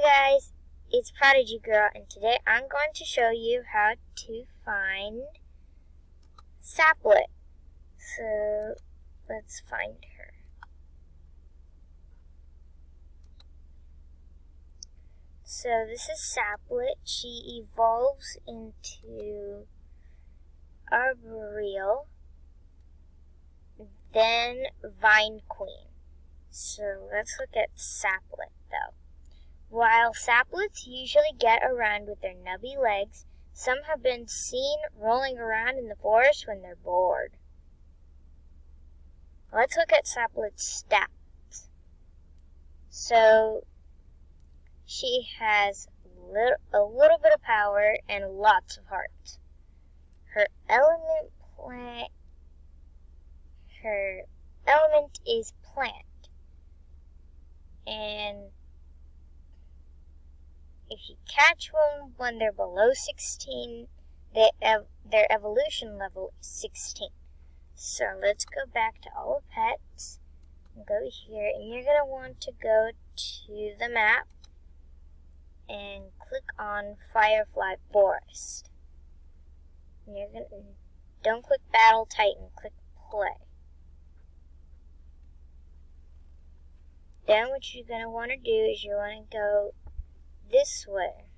guys, it's Prodigy Girl, and today I'm going to show you how to find Saplette. So let's find her. So this is Saplette. She evolves into Arboreal, then Vine Queen. So let's look at Saplette though. While Saplettes usually get around with their nubby legs, some have been seen rolling around in the forest when they're bored. Let's look at Saplette's stats. So, she has a little bit of power and lots of hearts. Her element is plant. And if you catch one when they're below 16, their evolution level is 16. So let's go back to all the pets, and go here, and you're going to want to go to the map and click on Firefly Forest. And don't click Battle Titan, click Play. Then what you're going to want to do is you want to go this way.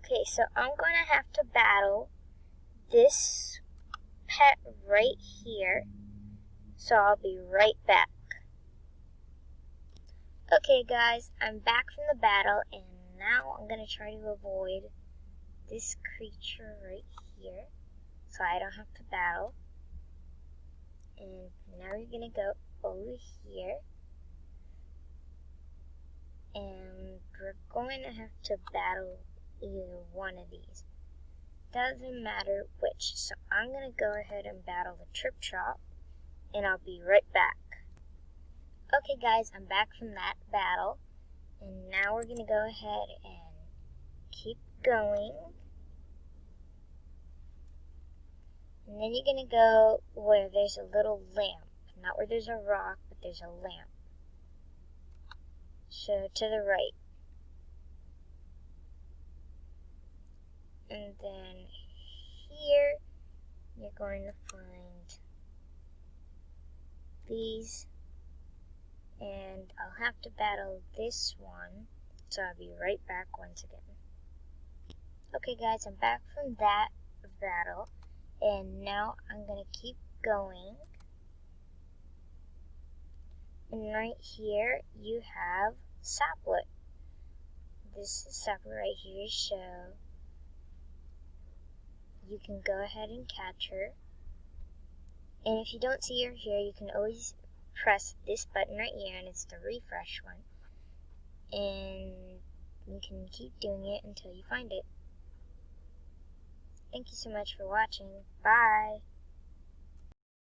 Okay, so I'm going to have to battle this pet right here. So I'll be right back. Okay guys, I'm back from the battle, and now I'm going to try to avoid this creature right here so I don't have to battle. And now you're going to go over here, and we're going to have to battle either one of these. Doesn't matter which, so I'm going to go ahead and battle the Trip Chop, and I'll be right back. Okay guys, I'm back from that battle, and now we're going to go ahead and keep going. And then you're going to go where there's a little lamp. Not where there's a rock, but there's a lamp. So to the right. And then here, you're going to find these. And I'll have to battle this one, so I'll be right back once again. Okay guys, I'm back from that battle, and now I'm going to keep going. And right here, you have Saplette. This is Saplette right here, so you can go ahead and catch her. And if you don't see her here, you can always press this button right here, and it's the refresh one, and you can keep doing it until you find it. Thank you so much for watching. Bye!